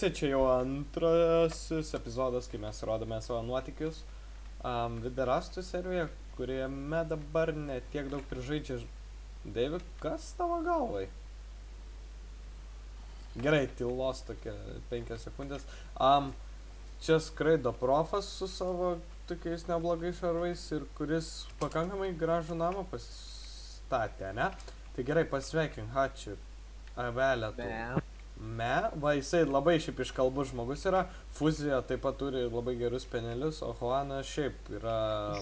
visi, čia jau antrasis epizodas, kai mes rodome savo nuotykius Viderastų serijoje, kuriame dabar netiek daug ir žaidžia. Deivi, kas tavo galvai? Gerai, tylos tokia 5 sekundės. Čia skraido profas su savo tokiais neblogais šarvais ir kuris pakankamai gražų namą pasistatė, ne? Tai gerai, pasveikink, Hačiu, avelę tu. Va, jisai labai šiaip iškalbus žmogus yra, Fuzija taip pat turi labai gerus penelius, o Juanas šiaip yra...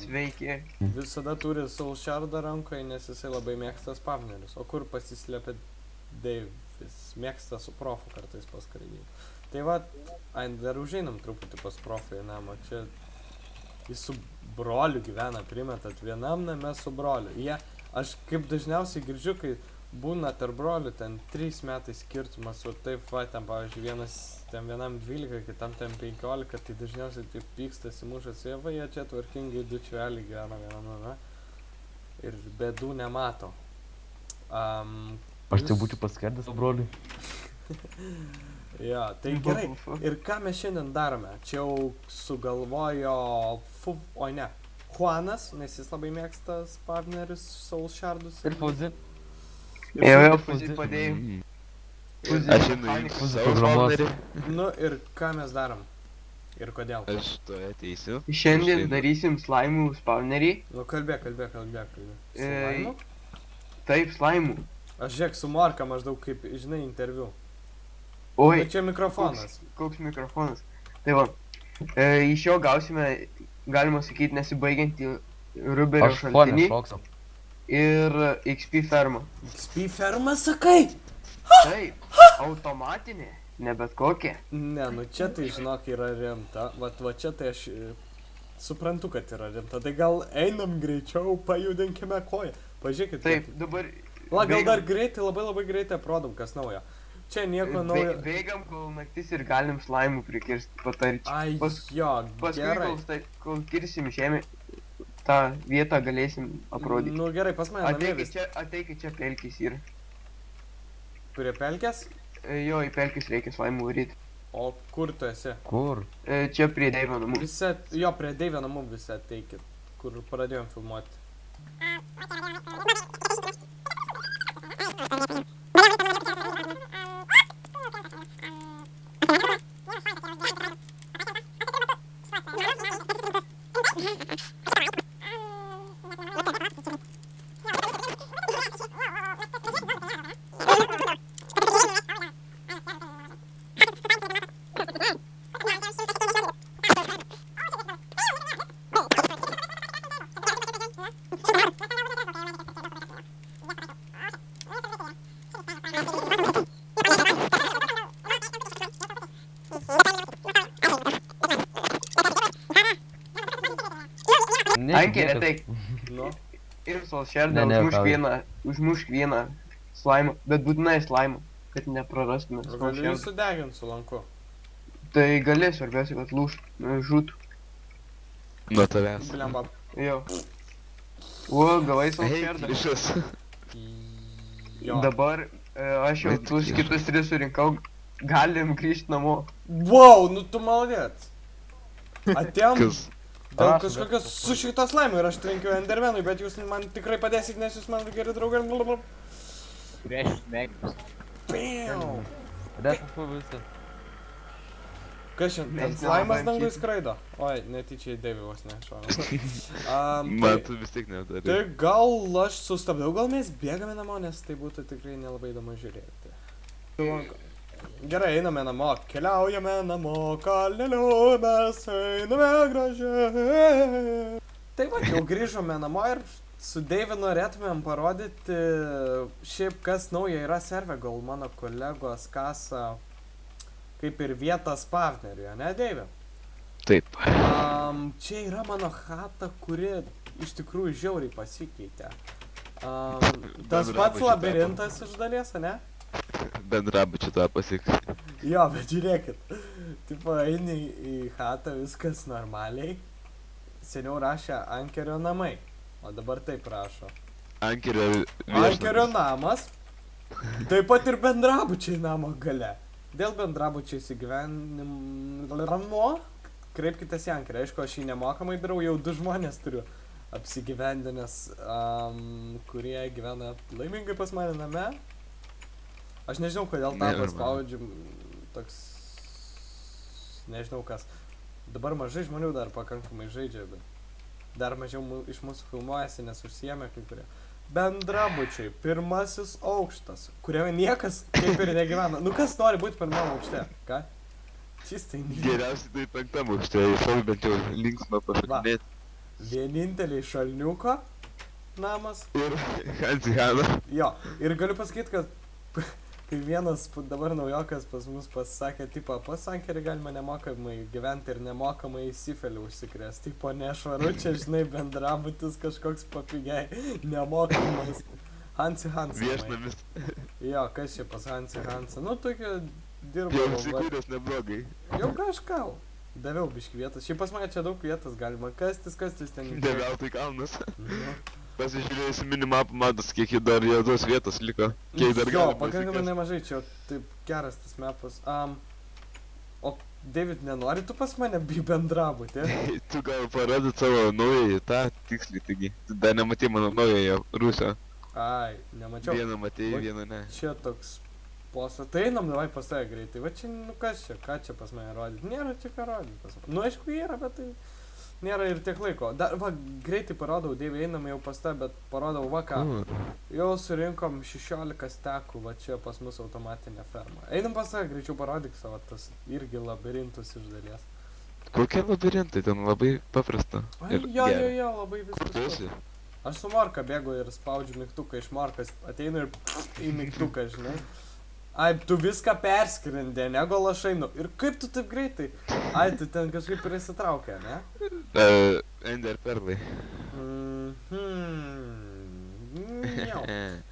Sveiki. Visada turi Soulshardą rankoje, nes jisai labai mėgsta spavnerius. O kur pasislėpė Deivis? Mėgsta su profu kartais paskraidyti. Tai va, dar užeinam truputį pas profą į namą. Čia jis su broliu gyvena, primetat vienam name su broliu. Aš kaip dažniausiai girdžiu, kai būna tarp brolių, ten 3 metai skirtumas, o taip va, ten pavyzdžiui, vienam 12, kitam ten 15, tai dažniausiai taip pykstasi, mušasi, va, jie čia tvarkingai du čveliai gyvena viename ir bėdų nemato. Aš tai būčiau paskerdęs su broliui. Jo, tai gerai. Ir ką mes šiandien darome? Čia jau sugalvojo, Juanas, nes jis labai mėgsta spavnerius, Soulshardus. Ir Fuzi. Jau Fuzi padėjau. Aš žinai, programuosi. Nu ir ką mes darom? Ir kodėl? Aš to ateisiu. Šiandien darysim slaimų spawnerį. Nu kalbėk. Slaimų? Taip, slaimų. Aš žiūrėk su Morka maždaug kaip, žinai, interviu. Oi. Tai čia mikrofonas. Koks mikrofonas. Tai va, iš jo gausime, galima sakyti, nesibaigiantį Ruberio Aš fonę šaltinį šoksiu. ir XP fermą. XP ferma, sakai? Taip, automatinė, ne bet kokia. Ne, nu čia tai žinok yra rimta. Va čia tai aš suprantu, kad yra rimta. Tai gal einam greičiau, pajudinkime koją. Pažiūrėkit. Taip, dabar... Gal dar greitai, labai greitai aprodom, kas naujo. Čia nieko naujo. Bėgam kol naktis ir galim slaimų prikirsti, patarčiau. Ai, jo, gerai. Paskui, kol kirsim žemę, tą vietą galėsim aprodyti. Nu gerai, pas mane namie vis. Ateikit čia pelkis yra. Prie pelkės? Jo, į pelkis reikia slaimų varyti. O kur tu esi? Kur? Čia prie Deivio namų. Jo, prie Deivio namų visi ateikit, kur pradėjom filmuoti. Ankė, ateik. Ir Soulshardą užmušk vieną slaimą, bet būtinai slaimą, kad neprarastume Soulshardą. Galiu jį sudegint su lanku. Tai gali, svarbiausia, kad žūtų. Nuo tavęs. Blemba. Jo. O, gavai Soulshardą. Dabar aš jau tuos kitus 3 surinkau, galim grįžti namo. Wow, nu tu maladėt. Atėjom dėl kažkokios sušiktos laimų ir aš trenkiu Endermenui, bet jūs man tikrai padėsit, nes jūs man geri draugai. Prieš mėginius. Bam! Refu visi. Kas šiandien? Ten slaimas dangui skraido? Oi, netyčiai Deivį vos nešovė. Man tu vis tiek nedarai. Tai gal aš sustabdau, gal mes bėgame namo, nes tai būtų tikrai nelabai įdomu žiūrėti. Gerai, einame namo, keliaujame namo, kalneliu mes einame gražiai. Tai va, jau grįžome namo ir su Deiviu norėtumėm parodyti šiaip kas nauja yra serve, gal mano kolegos kasa kaip ir vietą spavneriui, ne Deivi? Taip. Čia yra mano chata, kuri iš tikrųjų žiauriai pasikeitė. Tas pats labirintas iš dalies, ne? Bendrabučiu tą pasik. Jo, bet žiūrėkit. Tipo, eini į chatą, viskas normaliai. Seniau rašė Ankerio namai, o dabar taip rašo. Ankerio namas. Taip pat ir bendrabučiai namo gale. Dėl bendrabučio įsigyvenimo, kreipkitės į Ankerį. Aišku, aš jį nemokamai darau, jau 2 žmonės turiu apsigyvendinęs, kurie gyvena laimingai pas mane name. Aš nežinau, kodėl tą paspaudžiu, toks, nežinau kas. Dabar mažai žmonių dar pakankamai žaidžia, bet dar mažiau iš mūsų filmuojasi, nes užsiėmė kai kurie. Bendrabučiai, 1 aukštas, kuriame niekas kaip ir negyvena. Nu kas nori būti 1 aukšte, ką? Čistai. Geriausiai tai 5 aukšte, iš bent jau linksma pašakinėti. Vieninteliai šalniuko namas. Ir Hansi Hana. Jo, ir galiu pasakyti, kad kai vienas dabar naujokas pas mus pasakė, tipo, pas Ankerį galima nemokamai gyventi ir nemokamai sifilį užsikrės. Tipo, nešvaru, čia, žinai, bendrabutis kažkoks papigiai, nemokamas. Hansi Hansa. Viešnamis. Jo, kas čia pas Hansi Hansa? Nu, tokia dirba. Jau įsikūręs neblogai. Jau kažką. Daviau biškį vietas. Šiaip pas mane čia daug vietas galima kastis ten. Develtai kalnas. Nu. Pasižiūrėjusi minimapą, matos, kiek dar juodos vietos liko. Kiek dar jo, galima pakankamai pasikast. nemažai, čia taip geras tas mapas. O David, nenori tu pas mane bendrabutį? Tu gal parodyt savo naująjį, tą tiksliai, taigi. Tu dar nematei mano naujojo Rusio. Ai, nemačiau. Vieną matei, vieną ne. Čia toks posas. Tai einam, davai pas tave greitai. Va čia, nu kas čia, ką čia pas mane rodyti? Nėra čia ką rodyti pas mane. Nu aišku yra, bet tai nėra ir tiek laiko. Dar, va, greitai parodau, Deivi, einam jau pas tave, bet parodau, va ką. Jau surinkom 16 stekų, va čia pas mus automatinė ferma. Einam pas tave, greičiau parodyk savo tas irgi labirintus iš dalies. Kokie labirintai, ten labai paprasta. Ai, jo, labai Kur viskas. tu esi? Aš su Morka bėgu ir spaudžiu mygtuką iš Morkas, ateinu ir į mygtuką, žinai. Ai, tu viską perskrendė, negu aš einu. Ir kaip tu taip greitai? Ai, tu ten kažkaip prisitraukė, ne? Ender perlai. Jau.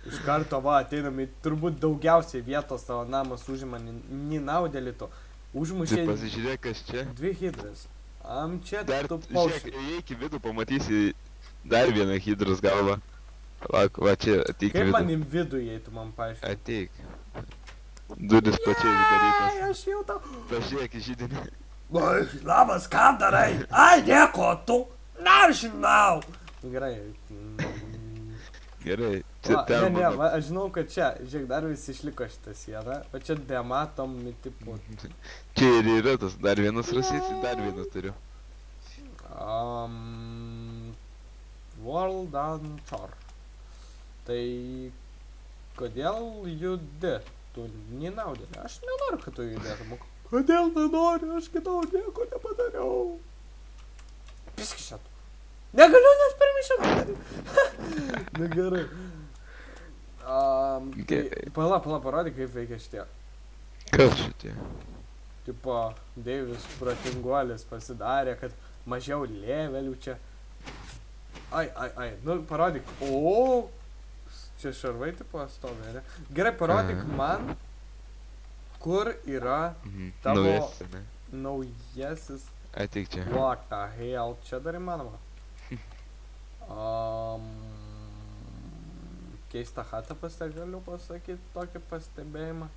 Iš karto va, ateinam į turbūt daugiausiai vietos tavo namas užima Ninaudelį to. Užmušė Tai pasižiūrėk, kas čia. 2 hidras. Čia Dar, tu žiūrėk, paukščiai. įeik į vidų, pamatysi dar vieną hidros galvą. Va čia, ateik į Kaip man vidų. į vidų įeitų, man paaiškini? Ateik. Duris pačiai darytas. Aš jau tau. Pažiūrėk į žydinį. Labas, ką darai? Ai, nieko, tu. Nežinau. Gerai. Gerai, Va, čia ten ne, mano. va, aš žinau, kad čia, žiūrėk, dar vis išliko šitą sieną. O čia dematomi tipų. Čia ir yra tas, dar vienas rasys, dar vieną turiu. World on Tour. Tai kodėl judi? Tu Ninaudelį. Aš nenoriu, kad tu judėtum. Kodėl nenoriu? Aš kitau nieko nepadariau. Piski šiat. Negaliu net permišėm padaryti. Na gerai. Pala, parodyk, kaip veikia šitie. Kas šitie? Tipo, Deivis pratinguolis pasidarė, kad mažiau lėvelių čia. Ai, nu parodyk. O, čia šarvai tipo stovi, ne? Gerai, parodyk man, kur yra tavo Naujasis, ne? naujasis. Ateik čia. What the hell, čia dar įmanoma. Keistą chatą galiu pasakyti, tokį pastebėjimą.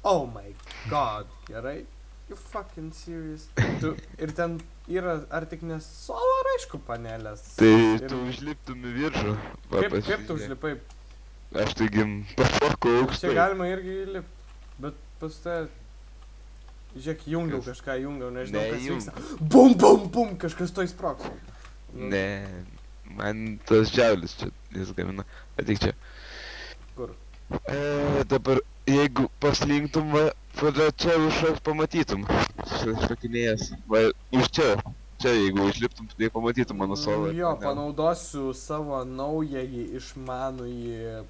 Oh my god, gerai. You fucking serious. Ir ten yra, ar tik ne solar, aišku, panelės. Tai tu užliptum į viršų. Kaip tu užlipai? Aš taigi pašokau Čia aukštai. galima irgi įlipti, bet pas tai... Žiūrėk, jungiau kažką, nežinau kas vyksta. Bum, bum, bum, kažkas to įsproks. Ne, man tas džiaulis čia jis gamina. Ateik čia. Kur? Dabar, jeigu paslinktum, va čia užšoks pamatytum. Šokinėjęs. Va, už čia. Čia, jeigu užliptum, tai pamatytum mano solą. Jo, panaudosiu savo naująjį išmanųjį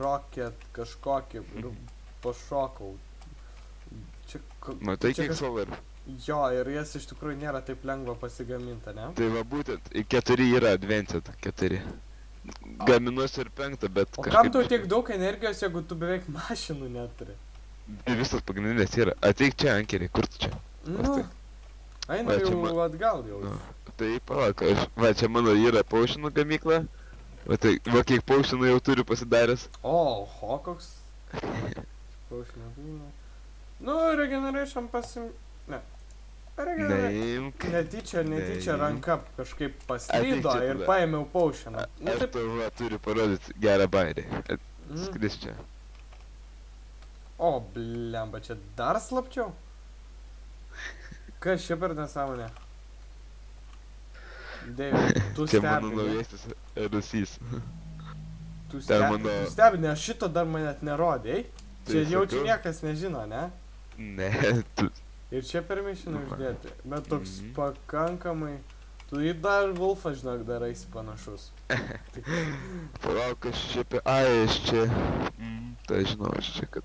rocket kažkokį ir pašokau. Matai, kiek solar? Jo, ir jas iš tikrųjų nėra taip lengva pasigaminti, ne? Tai va būtent, 4 yra advanced, 4. Gaminuosi ir 5, bet O kam tau tiek daug energijos, jeigu tu beveik mašinų neturi? Visas pagrindinės yra. Ateik čia, Ankeriai, kur tu čia? Nu, eina Va, čia jau atgal jau. Nu, tai palauk, va čia mano yra paušinų gamykla. Va kiek paušinų jau turiu pasidaręs. O, koks. Paušinio kūno. Nu, regeneration pasim... Ne. Neimk. Netyčia Neimk. ranka kažkaip paslydo Ateik čia ir tada. paėmiau paušiną. Nu, Aš taip. tau turiu parodyti gerą bairį. Mm. Skris čia. O, blemba, čia dar slapčiau? Kas čia per nesąmonė? Deivi, tu Čia mano stebi, ne? naujesnis Rusys. Tu ten stebi, mano- tu stebi, nes šito dar man net nerodė, ei? Čia Tai jaučiu sakau. niekas nežino, ne? Ne, tu. Ir čia permišinai uždėti, bet toks Mhm. pakankamai... Tu į dar Wolfą, žinok, daraisi panašus. Palauk, aš čia apie... Ai, aš čia... Tai žinau, aš čia kad...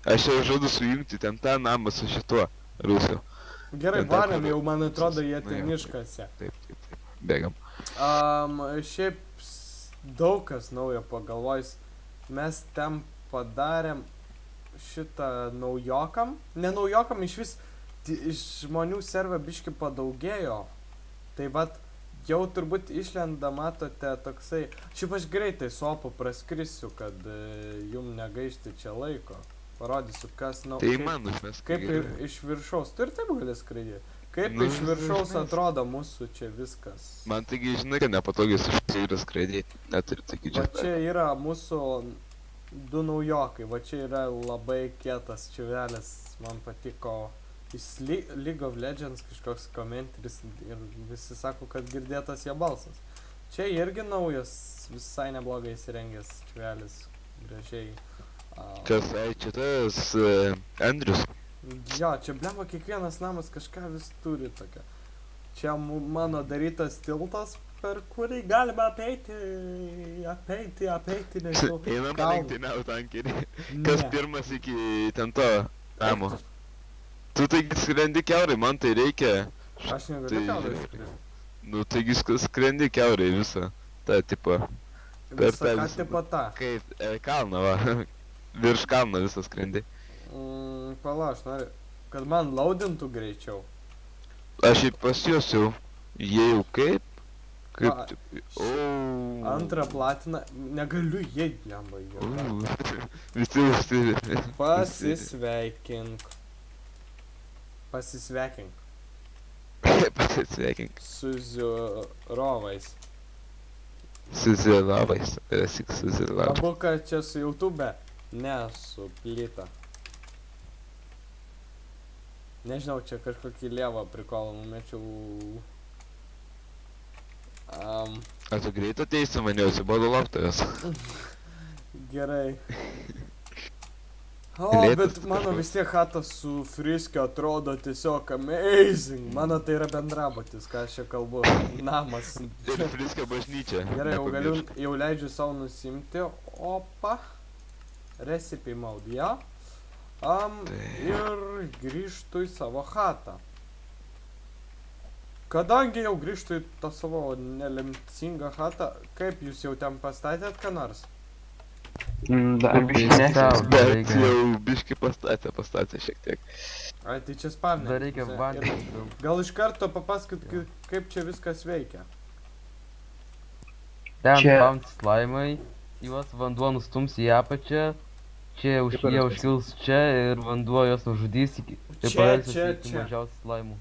Aš jau žadu sujungti ten tą namą su šituo Rusiu. Gerai, Bet dar varėm, kur- jau man atrodo, jie Nu, ten jo. miškose. Taip. Bėgam. Šiaip daug kas naujo pagalvojus. Mes ten padarėm šitą naujokam. Ne naujokam, iš vis iš žmonių servą biški padaugėjo. Tai vat, jau turbūt išlenda, matote, toksai... Šiaip aš greitai sopu praskrisiu, kad jum negaišti čia laiko. Parodysiu, kas Tai man užmes. kaip iš viršaus. Tu ir taip gali skraidyti. Kaip Nu, iš viršaus žinai. atrodo mūsų čia viskas. Man taigi žinai, kad nepatogiai su šitai skraidyti. Net ir taigi Va čia. čia yra mūsų du naujokai. Va čia yra labai kietas čiuvelis. Man patiko. Jis League of Legends kažkoks komentaris ir visi sako, kad girdėtas jo balsas. Čia irgi naujas, visai neblogai įsirengęs čiuvelis. Gražiai. Kas, ai, čia tas Andrius. Jo, čia blemba kiekvienas namas kažką vis turi tokia. Čia mano darytas tiltas, per kurį galima apeiti, nežinau. Einam kalnus. lenktyniaut tankirį. Kas Ne. pirmas iki ten to namo. Tu taigi skrendi kiaurai, man tai reikia. Aš negaliu Tai- kiaurai skristi. Nu taigi skrendi kiaurai visą. Ta tipo. Per Visą tą ką visą- tipo tą. Kaip kalną va. Virš kalno visą skrendi. Pala, aš noriu, kad man laudintų greičiau. Aš jį pas juos jau. Jie jau kaip? Va, Kaip taip. O. Antrą platiną, negaliu įeiti, jamba jau. Visi užsivi. Pasisveikink. Pasisveikink. Su ziurovais. Suzilavais. Esi suzilavais. Abu, kad čia su YouTube, ne su plyta. Nežinau, čia kažkokį lievą prikolą numečiau. A tu greit ateisi mane, užsibodo lauktojas. Gerai. O, Lėtas bet tu mano kažkoks. vis tiek chata su friskiu atrodo tiesiog amazing. Mano tai yra bendrabutis, ką aš čia kalbu. Namas. Ir Friskio bažnyčia. Gerai, jau galiu, nepamiršk. jau leidžiu savo nusimti. Opa. Recipe mode, jo. Ir grįžtu į savo chatą. Kadangi jau grįžtu į tą savo nelemtingą chatą, kaip jūs jau ten pastatėt ką nors? Dar biškį ne. Bet jau biški pastatė šiek tiek. Ai, tai čia spavnė. Dar reikia vandens. Gal iš karto papasakot, kaip čia viskas veikia. Ten Čia- spamt slaimai, juos vanduo nustums į apačią, čia jie užkils čia ir vanduo juos nužudys iki... Ir Čia, pavers čia, iki čia. mažiausių slaimų.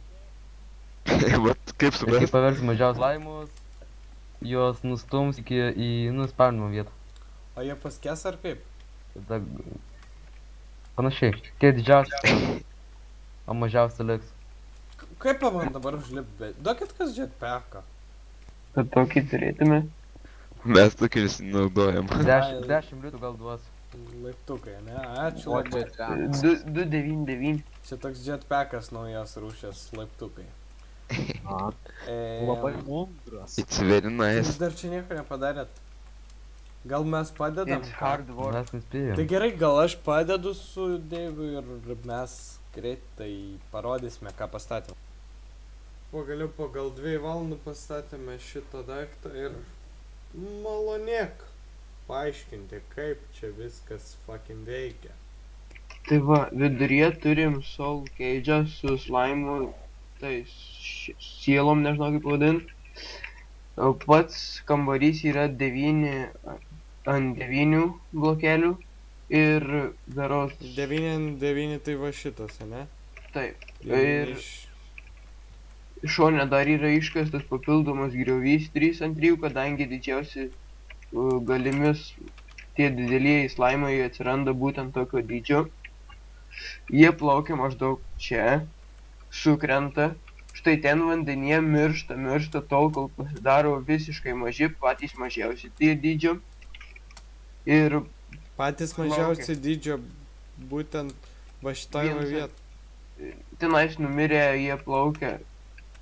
Vat kaip Ir kai suprast? pavers mažiausius slaimus, juos nustums į nuspawnimo vietą. O jie paskės ar kaip? Tada... Panašiai. Tie didžiausi, o mažiausi liks. Kaip man dabar užlipti? Duokit kas jetpacką. Kad tokį turėtume. Mes tokį naudojam. 10 litų gal duos. Laiptukai, ne? Ačiū O labai. čia ką? 299. Čia toks jetpackas naujas rūšės laiptukai. Labai mundras. It's very Jūs nice. dar čia nieko nepadarėt. Gal mes padedam? It's hard work. Mes nespėjom. Tai gerai, gal aš padedu su Deiviu ir mes greitai parodysime, ką pastatėm. Pagaliau po gal 2 valandų pastatėme šitą daiktą ir malonėk paaiškinti, kaip čia viskas fucking veikia. Tai va, viduryje turim soul cage'ą su slaimu, tai sielom, nežinau kaip vadint. O pats kambarys yra 9 ant 9 blokelių ir beros 9 tai va šitas, ne? taip. Devyni Ir iš- šone dar yra iškastas papildomas griovys 3 ant 3, kadangi didžiausi galimis tie didelieji slaimai atsiranda būtent tokio dydžio. Jie plaukia maždaug čia, sukrenta, štai ten vandenyje miršta tol, kol pasidaro visiškai maži, patys mažiausi tie dydžio. Ir Patys Plaukia. mažiausi dydžio būtent va šitoj va Vienas- vietoj. tenais numirę jie plaukia.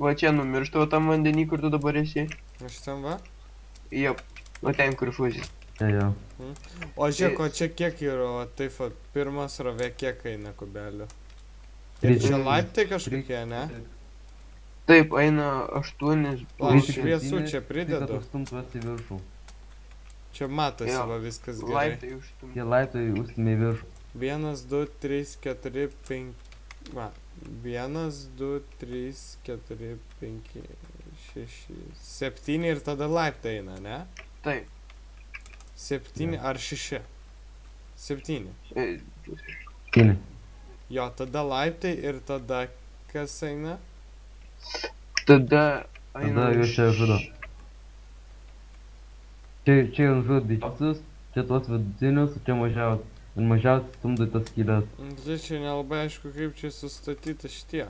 Va čia numiršta va tam vandenį, kur tu dabar esi. Aš ten va. Jop, va ten kur fuzė. Čia jo. O žiūrėk, o čia kiek yra, o taip va, pirmas rovė kiek eina kubelių. Ir Trys. čia laiptai kažkokie, ne? Taip, eina 8. O, Trys šviesų septyni, čia Tai, kad pridedu. užstumtuos į viršų. Čia matosi Jo, va viskas gerai. Laiptai užstumti. Tie laiptai užstumė į viršų. 1, 2, 3, 4, 5. Va. 1, 2, 3, 4, 5, 6, 7 ir tada laiptai eina, ne? Taip. 7 ar 6? 7. e, Kini. Jo, tada laiptai ir tada kas eina? Tada Tada eina juos čia žudo. Čia jau žudo didžiausius, čia tuos vidutinius, o čia mažiausius. Ir mažiausiai stumdo į tas skylės. Tai čia nelabai aišku, kaip čia sustatyti šitie.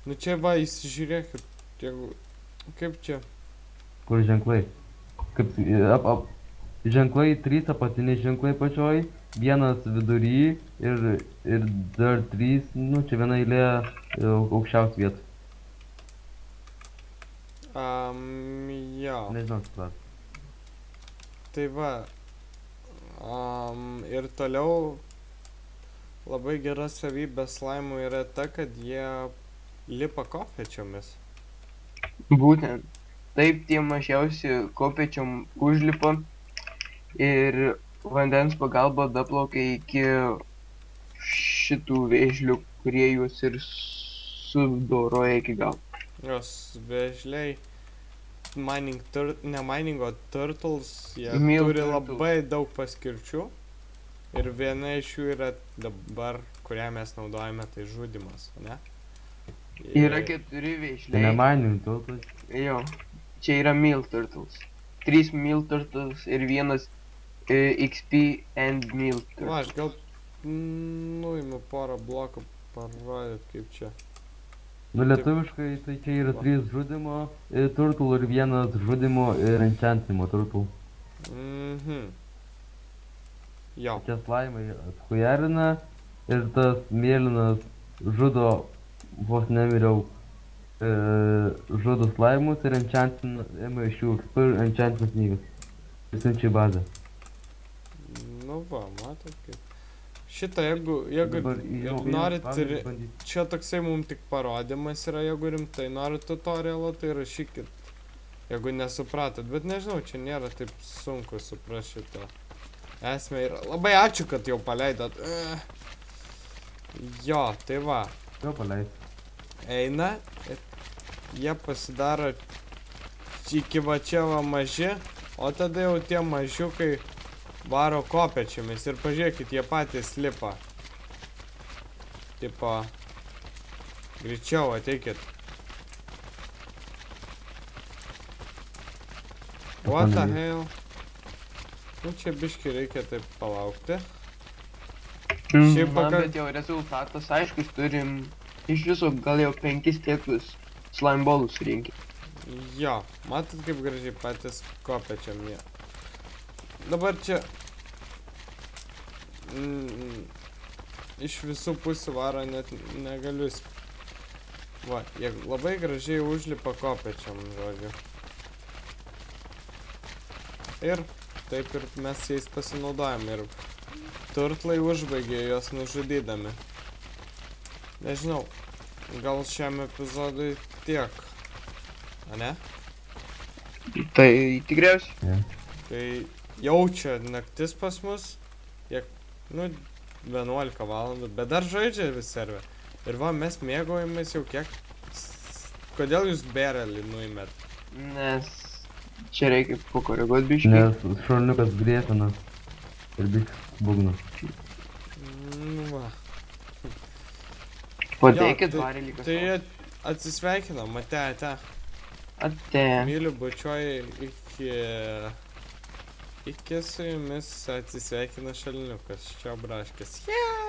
Nu čia va, įsižiūrėkit. Jeigu... Kaip čia? Kur ženklai? Kaip, ženklai, 3 apatiniai ženklai pačioj, vienas vidury ir dar 3, nu čia viena eilė aukščiausios vietos. Jo. Nežinau, suprat. Tai va. Ir toliau labai gera savybė slaimų yra ta, kad jie lipa kopėčiomis. būtent. Taip tie mažiausi kopėčiom užlipa ir vandens pagalba daplaukia iki šitų vėžlių, kurie juos ir sudoroja iki galo. Jos vėžliai, ne mining, o turtles, jie Mill turi turtles. labai daug paskirčių. Ir viena iš jų yra dabar, kurią mes naudojame, tai žudimas, ne? Yra Ir- 4 Tai vėžliai. nemainių tautas. Jo, čia yra mill turtles. 3 mill turtles ir vienas XP and mill Va, aš turtles. gal nuimu porą blokų parodyt, kaip čia. Nu lietuviškai tai čia yra 3 žudimo turtul ir vienas žudimo ir enchantimo turtul. Mhm. Jo. Čia slaimai athujarina ir tas mėlynas žudo, vos nemiriau, žudo slaimus ir enchantina, ima iš jų ir enchantinas knygas. Ir siunčia į bazę. Nu va, matot kaip. Šitą, jeigu Dabar norit, bandyt. čia toksai mums tik parodymas yra, jeigu rimtai norit tutorialo, tai rašykit. Jeigu nesupratot, bet nežinau, čia nėra taip sunku suprasti šitą esmę. Ir labai ačiū, kad jau paleidot. Jo, tai va. Jo paleis. Eina ir jie pasidaro iki va čia va maži, o tada jau tie mažiukai varo kopėčiomis ir pažiūrėkit, jie patys lipa. Tipo, greičiau ateikit. What the hell? Nu čia biški reikia taip palaukti. Šiaip Na, pakar- bet jau rezultatas aiškus, turim iš viso gal jau 5 tiekus slime ballus surinkę. Jo, matot kaip gražiai patys kopėčiam jie. Dabar čia iš visų pusių varo net negaliu. Va, jie labai gražiai užlipa kopėčiam, žodžiu. Ir taip ir mes jais pasinaudojam ir turtlai užbaigė juos nužudydami. Nežinau, gal šiam epizodui tiek, ane? Tai tikriausiai. Tai jaučia naktis pas mus, kiek, nu, 11 valandų, bet dar žaidžia vis server. Ir va, mes mėgaujamės jau kiek. Kodėl jūs berelį nuimėt? Nes čia reikia pakoreguoti biškį. Nes šorniukas grėtina ir biškas būgnas. Padėkit Jo, varelį Tai kažką. atsisveikinam, ate. Ate. Myliu bučiuoju iki su jumis atsisveikina šalniukas. Čia braškės. Yeah!